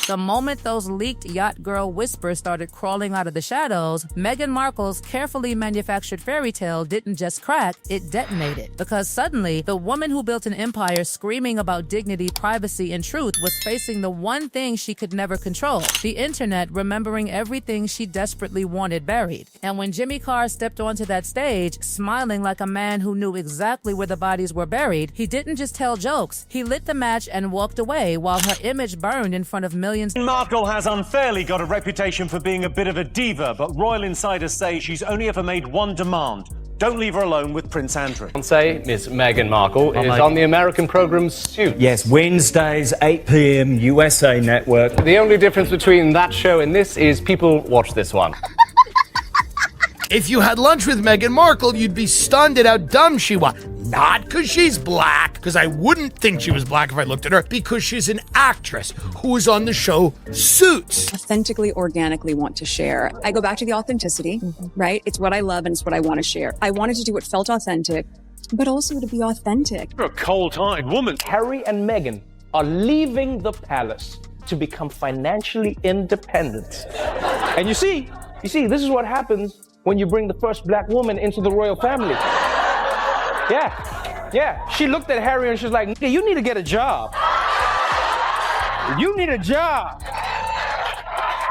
The moment those leaked yacht girl whispers started crawling out of the shadows, Meghan Markle's carefully manufactured fairy tale didn't just crack, it detonated. Because suddenly, the woman who built an empire screaming about dignity, privacy, and truth was facing the one thing she could never control: the internet remembering everything she desperately wanted buried. And when Jimmy Carr stepped onto that stage, smiling like a man who knew exactly where the bodies were buried, he didn't just tell jokes. He lit the match and walked away while her image burned in front of millions. Markle has unfairly got a reputation for being a bit of a diva, but royal insiders say she's only ever made one demand: don't leave her alone with Prince Andrew. Say Miss Meghan Markle is on the American program Suits. Yes, Wednesdays, 8 p.m, USA Network. The only difference between that show and this is people watch this one. If you had lunch with Meghan Markle, you'd be stunned at how dumb she was. Not because she's black, because I wouldn't think she was black if I looked at her, because she's an actress who was on the show Suits. Authentically, organically want to share. I go back to the authenticity, right? It's what I love and it's what I want to share. I wanted to do what felt authentic, but also to be authentic. You're a cold-hearted woman. Harry and Meghan are leaving the palace to become financially independent. And you see, this is what happens when you bring the first black woman into the royal family. Yeah. She looked at Harry and she's like, "Nigga, you need to get a job. You need a job.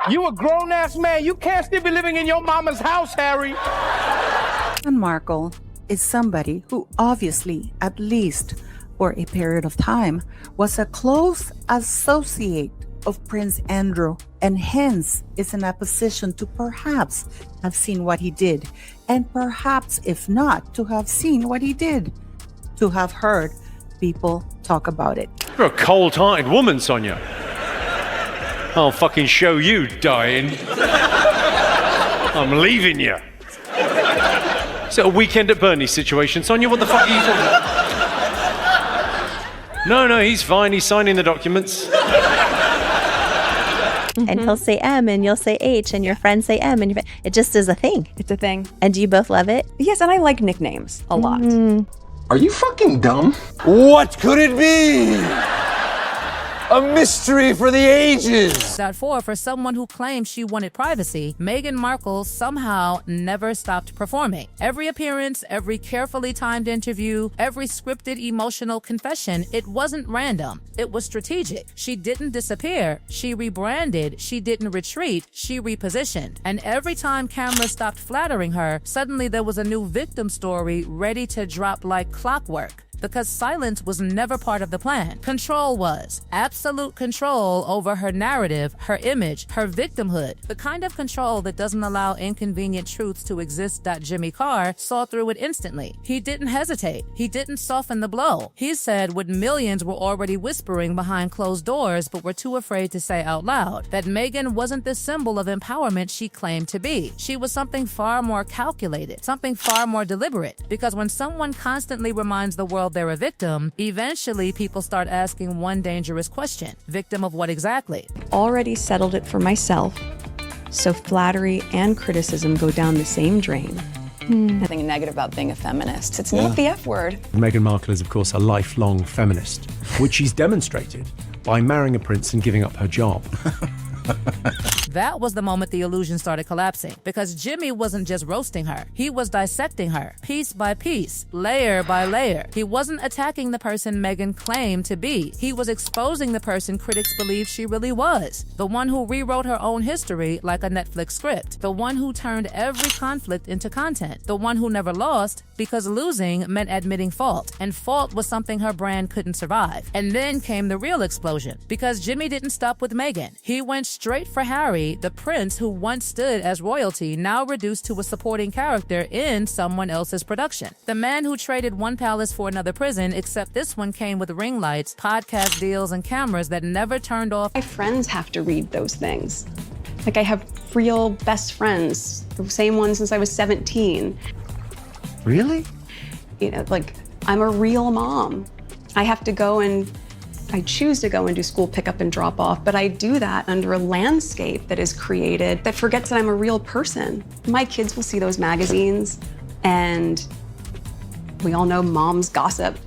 You a grown-ass man. You can't still be living in your mama's house, Harry." Meghan Markle is somebody who obviously, at least for a period of time, was a close associate of Prince Andrew, and hence is in a position to perhaps have seen what he did, and perhaps, if not, to have seen what he did, to have heard people talk about it. You're a cold-hearted woman, Sonia. I'll fucking show you, dying. I'm leaving you. Is it a Weekend at Bernie's situation, Sonia? What the fuck are you talking about? No, he's fine. He's signing the documents. And he'll say M and you'll say H and your friends say M and it just is a thing. It's a thing. And do you both love it? Yes, and I like nicknames a lot. Are you fucking dumb? What could it be? A mystery for the ages. For someone who claimed she wanted privacy, Meghan Markle somehow never stopped performing. Every appearance, every carefully timed interview, every scripted emotional confession, it wasn't random. It was strategic. She didn't disappear. She rebranded. She didn't retreat. She repositioned. And every time cameras stopped flattering her, suddenly there was a new victim story ready to drop like clockwork. Because silence was never part of the plan. Control was. Absolute control over her narrative, her image, her victimhood. The kind of control that doesn't allow inconvenient truths to exist. Jimmy Carr saw through it instantly. He didn't hesitate. He didn't soften the blow. He said what millions were already whispering behind closed doors but were too afraid to say out loud. That Meghan wasn't the symbol of empowerment she claimed to be. She was something far more calculated, something far more deliberate. Because when someone constantly reminds the world they're a victim, eventually people start asking one dangerous question. Victim of what exactly? Already settled it for myself, so flattery and criticism go down the same drain. Nothing negative about being a feminist. It's not the F word. Meghan Markle is, of course, a lifelong feminist, which she's demonstrated by marrying a prince and giving up her job. That was the moment the illusion started collapsing, because Jimmy wasn't just roasting her. He was dissecting her, piece by piece, layer by layer. He wasn't attacking the person Meghan claimed to be. He was exposing the person critics believed she really was. The one who rewrote her own history like a Netflix script. The one who turned every conflict into content. The one who never lost because losing meant admitting fault. And fault was something her brand couldn't survive. And then came the real explosion, because Jimmy didn't stop with Meghan. He went straight for Harry, the prince who once stood as royalty, now reduced to a supporting character in someone else's production. The man who traded one palace for another prison, except this one came with ring lights, podcast deals, and cameras that never turned off. My friends have to read those things. Like, I have real best friends, the same one since I was 17. Really? You know, like, I'm a real mom. I choose to go and do school pickup and drop off, but I do that under a landscape that is created that forgets that I'm a real person. My kids will see those magazines, and we all know moms gossip.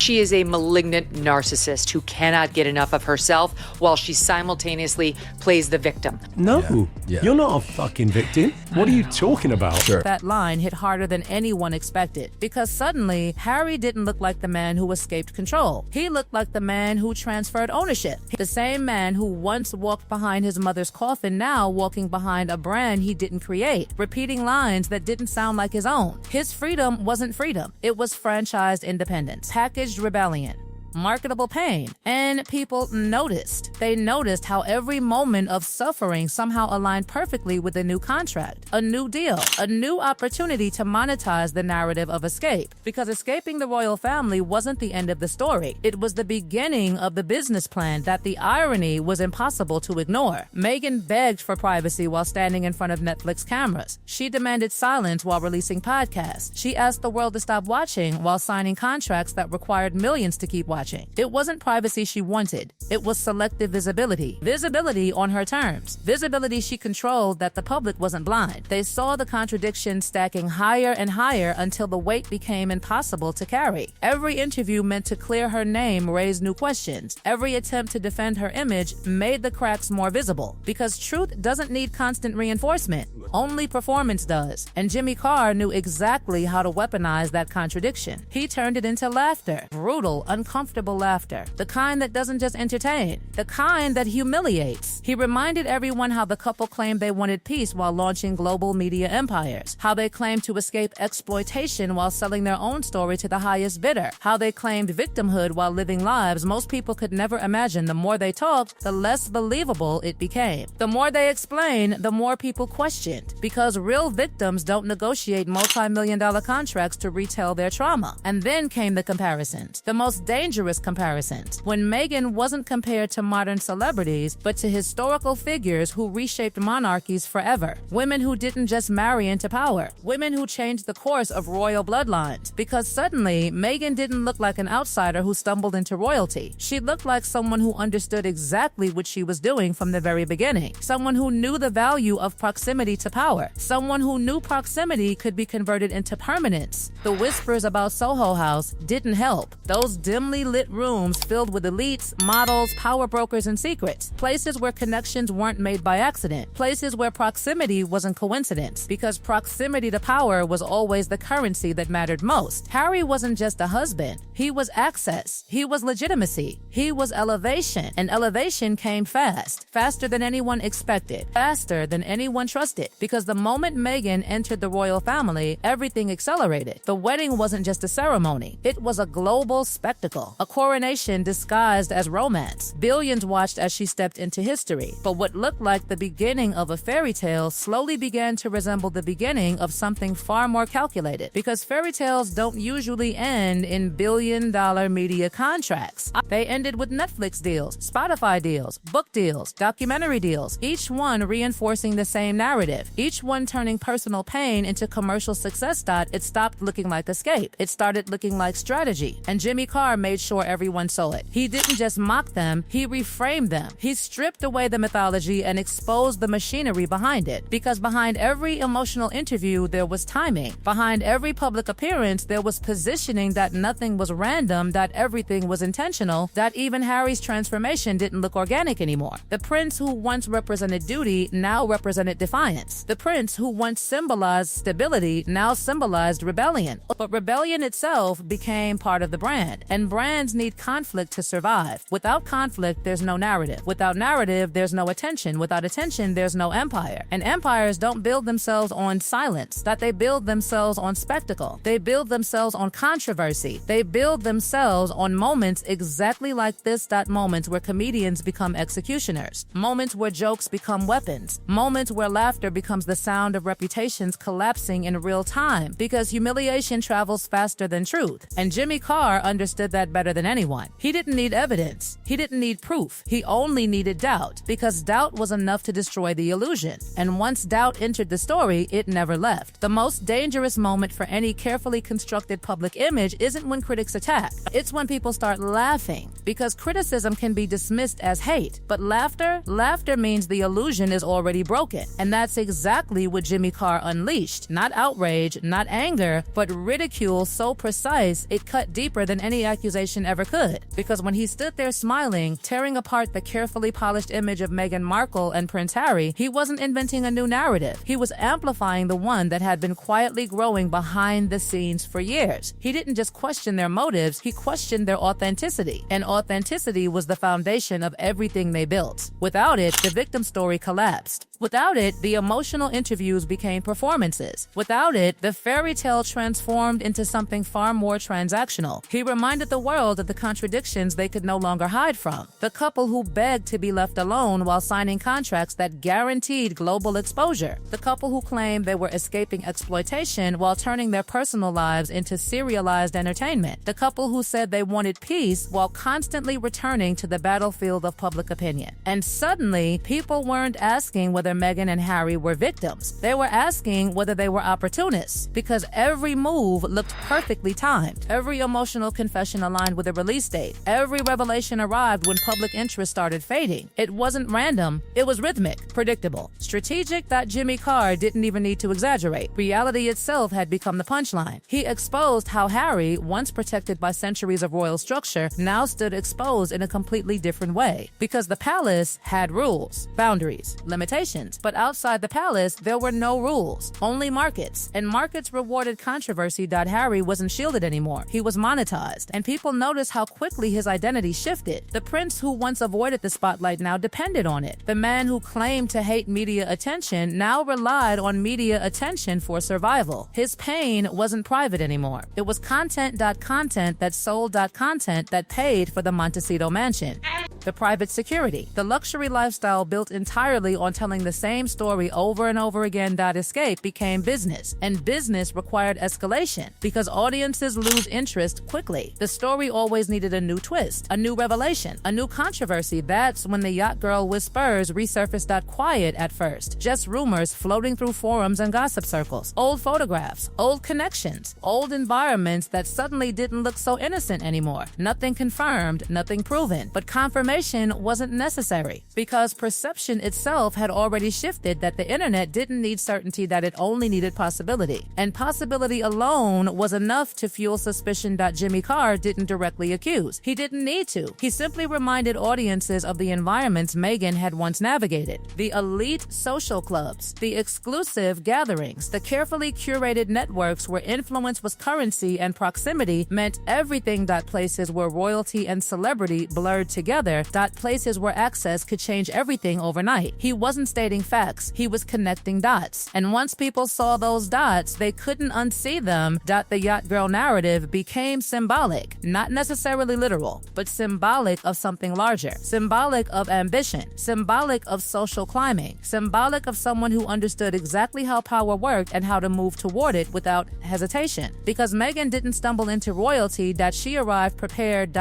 She is a malignant narcissist who cannot get enough of herself while she simultaneously plays the victim. No, you're not a fucking victim. What are you talking about? That line hit harder than anyone expected because suddenly Harry didn't look like the man who escaped control. He looked like the man who transferred ownership. The same man who once walked behind his mother's coffin, now walking behind a brand he didn't create, repeating lines that didn't sound like his own. His freedom wasn't freedom. It was franchised independence, packaged rebellion, marketable pain, and people noticed. They noticed how every moment of suffering somehow aligned perfectly with a new contract, a new deal, a new opportunity to monetize the narrative of escape. Because escaping the royal family wasn't the end of the story. It was the beginning of the business plan that the irony was impossible to ignore. Meghan begged for privacy while standing in front of Netflix cameras. She demanded silence while releasing podcasts. She asked the world to stop watching while signing contracts that required millions to keep watching. It wasn't privacy she wanted. It was selective visibility. Visibility on her terms. Visibility she controlled that the public wasn't blind. They saw the contradictions stacking higher and higher until the weight became impossible to carry. Every interview meant to clear her name raised new questions. Every attempt to defend her image made the cracks more visible. Because truth doesn't need constant reinforcement. Only performance does. And Jimmy Carr knew exactly how to weaponize that contradiction. He turned it into laughter. Brutal, uncomfortable laughter. The kind that doesn't just entertain. The kind that humiliates. He reminded everyone how the couple claimed they wanted peace while launching global media empires. How they claimed to escape exploitation while selling their own story to the highest bidder. How they claimed victimhood while living lives most people could never imagine. The more they talked, the less believable it became. The more they explained, the more people questioned. Because real victims don't negotiate multi-million-dollar contracts to retell their trauma. And then came the comparisons. The most dangerous comparisons. When Meghan wasn't compared to modern celebrities, but to historical figures who reshaped monarchies forever. Women who didn't just marry into power. Women who changed the course of royal bloodlines. Because suddenly, Meghan didn't look like an outsider who stumbled into royalty. She looked like someone who understood exactly what she was doing from the very beginning. Someone who knew the value of proximity to power. Someone who knew proximity could be converted into permanence. The whispers about Soho House didn't help. Those dimly lit rooms filled with elites, models, power brokers, and secrets. Places where connections weren't made by accident. Places where proximity wasn't coincidence. Because proximity to power was always the currency that mattered most. Harry wasn't just a husband. He was access. He was legitimacy. He was elevation. And elevation came fast. Faster than anyone expected. Faster than anyone trusted. Because the moment Meghan entered the royal family, everything accelerated. The wedding wasn't just a ceremony. It was a global spectacle. A coronation disguised as romance. Billions watched as she stepped into history. But what looked like the beginning of a fairy tale slowly began to resemble the beginning of something far more calculated. Because fairy tales don't usually end in billion-dollar media contracts. They ended with Netflix deals, Spotify deals, book deals, documentary deals, each one reinforcing the same narrative, each one turning personal pain into commercial success. It stopped looking like escape. It started looking like strategy. And Jimmy Carr made sure everyone saw it. He didn't just mock them, he reframed them. He stripped away the mythology and exposed the machinery behind it. Because behind every emotional interview, there was timing. Behind every public appearance, there was positioning that nothing was random, that everything was intentional, that even Harry's transformation didn't look organic anymore. The prince who once represented duty now represented defiance. The prince who once symbolized stability now symbolized rebellion. But rebellion itself became part of the brand. And brands need conflict to survive. Without conflict, there's no narrative. Without narrative, there's no attention. Without attention, there's no empire. And empires don't build themselves on silence, that they build themselves on spectacle. They build themselves on controversy. They build themselves on moments exactly like this, that moments where comedians become executioners. Moments where jokes become weapons. Moments where laughter becomes the sound of reputations collapsing in real time. Because humiliation travels faster than truth. And Jimmy Carr understood that better than anyone. He didn't need evidence. He didn't need proof. He only needed doubt. Because doubt was enough to destroy the illusion. And once doubt entered the story, it never left. The most dangerous moment for any carefully constructed public image isn't when critics attack. It's when people start laughing. Because criticism can be dismissed as hate. But laughter means the illusion is already broken. And that's exactly what Jimmy Carr unleashed. Not outrage, not anger, but ridicule so precise it cut deeper than any accusation situation ever could. Because when he stood there smiling, tearing apart the carefully polished image of Meghan Markle and Prince Harry, he wasn't inventing a new narrative. He was amplifying the one that had been quietly growing behind the scenes for years. He didn't just question their motives, he questioned their authenticity. And authenticity was the foundation of everything they built. Without it, the victim story collapsed. Without it, the emotional interviews became performances. Without it, the fairy tale transformed into something far more transactional. He reminded the world of the contradictions they could no longer hide from. The couple who begged to be left alone while signing contracts that guaranteed global exposure. The couple who claimed they were escaping exploitation while turning their personal lives into serialized entertainment. The couple who said they wanted peace while constantly returning to the battlefield of public opinion. And suddenly, people weren't asking whether Meghan and Harry were victims. They were asking whether they were opportunists, because every move looked perfectly timed. Every emotional confession aligned with a release date. Every revelation arrived when public interest started fading. It wasn't random, it was rhythmic, predictable, strategic that Jimmy Carr didn't even need to exaggerate. Reality itself had become the punchline. He exposed how Harry, once protected by centuries of royal structure, now stood exposed in a completely different way. Because the palace had rules, boundaries, limitations. But outside the palace, there were no rules, only markets. And markets rewarded controversy. Harry wasn't shielded anymore. He was monetized. And people noticed how quickly his identity shifted. The prince who once avoided the spotlight now depended on it. The man who claimed to hate media attention now relied on media attention for survival. His pain wasn't private anymore. It was content that sold content that paid for the Montecito mansion. The private security, the luxury lifestyle built entirely on telling the same story over and over again. Escape became business, and business required escalation because audiences lose interest quickly. The story always needed a new twist, a new revelation, a new controversy. That's when the yacht girl whispers resurfaced. Quiet at first, just rumors floating through forums and gossip circles, old photographs, old connections, old environments that suddenly didn't look so innocent anymore. Nothing confirmed, nothing proven, but confirmation wasn't necessary because perception itself had already shifted that the internet didn't need certainty, that it only needed possibility. And possibility alone was enough to fuel suspicion. Jimmy Carr didn't directly accuse. He didn't need to. He simply reminded audiences of the environments Meghan had once navigated. The elite social clubs, the exclusive gatherings, the carefully curated networks where influence was currency and proximity meant everything. Places where royalty and celebrity blurred together. Places where access could change everything overnight. He wasn't stating facts, he was connecting dots. And once people saw those dots, they couldn't unsee them. The yacht girl narrative became symbolic, not necessarily literal, but symbolic of something larger, symbolic of ambition, symbolic of social climbing, symbolic of someone who understood exactly how power worked and how to move toward it without hesitation. Because Meghan didn't stumble into royalty, she arrived prepared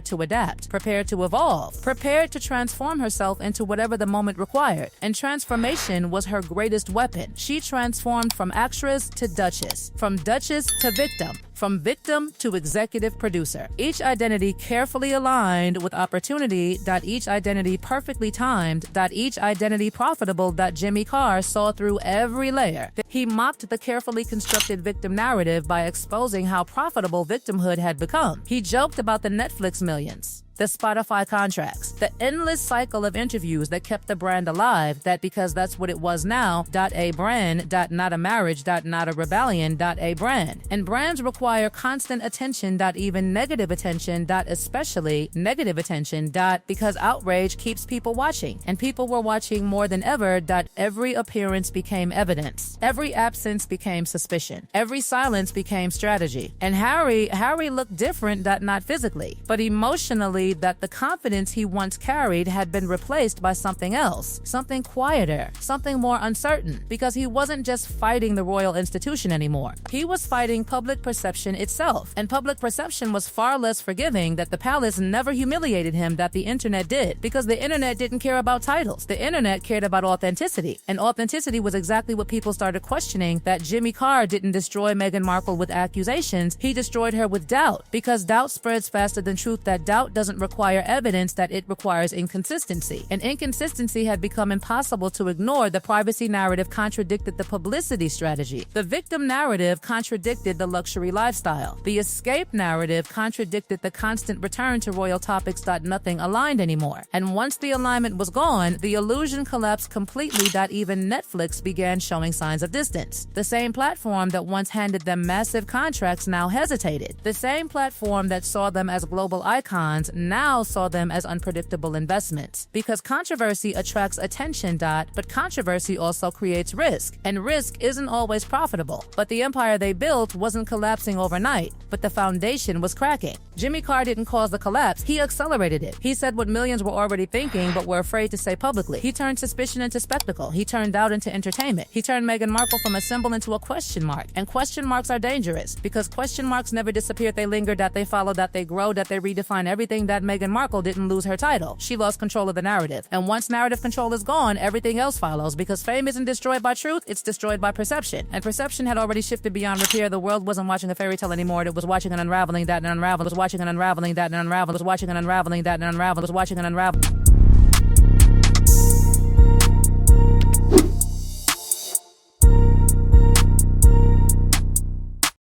to adapt, prepared to evolve, prepared to transform herself into whatever the moment required. And transformation was her greatest weapon. She transformed from actress to duchess, from duchess to victim, from victim to executive producer. Each identity carefully aligned with opportunity. Each identity perfectly timed. Each identity profitable. Jimmy Carr saw through every layer. He mocked the carefully constructed victim narrative by exposing how profitable victimhood had become. He joked about the Netflix millions, the Spotify contracts, the endless cycle of interviews that kept the brand alive, because that's what it was now. A brand, not a marriage, not a rebellion, a brand. And brands require constant attention, even negative attention, especially negative attention, because outrage keeps people watching. And people were watching more than ever. Every appearance became evidence. Every absence became suspicion. Every silence became strategy. And Harry looked different, not physically, but emotionally. The confidence he once carried had been replaced by something else, something quieter, something more uncertain, because he wasn't just fighting the royal institution anymore. He was fighting public perception itself, and public perception was far less forgiving. The palace never humiliated him, the internet did, because the internet didn't care about titles. The internet cared about authenticity, and authenticity was exactly what people started questioning. Jimmy Carr didn't destroy Meghan Markle with accusations, he destroyed her with doubt, because doubt spreads faster than truth. Doubt doesn't doesn't require evidence that it requires inconsistency. And inconsistency had become impossible to ignore. The privacy narrative contradicted the publicity strategy. The victim narrative contradicted the luxury lifestyle. The escape narrative contradicted the constant return to royal topics. Nothing aligned anymore. And once the alignment was gone, the illusion collapsed completely. Even Netflix began showing signs of distance. The same platform that once handed them massive contracts now hesitated. The same platform that saw them as global icons now saw them as unpredictable investments. Because controversy attracts attention, but controversy also creates risk. And risk isn't always profitable. But the empire they built wasn't collapsing overnight, but the foundation was cracking. Jimmy Carr didn't cause the collapse, he accelerated it. He said what millions were already thinking but were afraid to say publicly. He turned suspicion into spectacle. He turned doubt into entertainment. He turned Meghan Markle from a symbol into a question mark. And question marks are dangerous because question marks never disappeared. They lingered, they follow, they grow, they redefine everything. That Meghan Markle didn't lose her title. She lost control of the narrative. And once narrative control is gone, everything else follows because fame isn't destroyed by truth, it's destroyed by perception. And perception had already shifted beyond repair. The world wasn't watching a fairy tale anymore. It was watching an unraveling that and unravel. It was watching an unraveling that and unravel. It was watching an unraveling that and unravel. It was watching an unravel.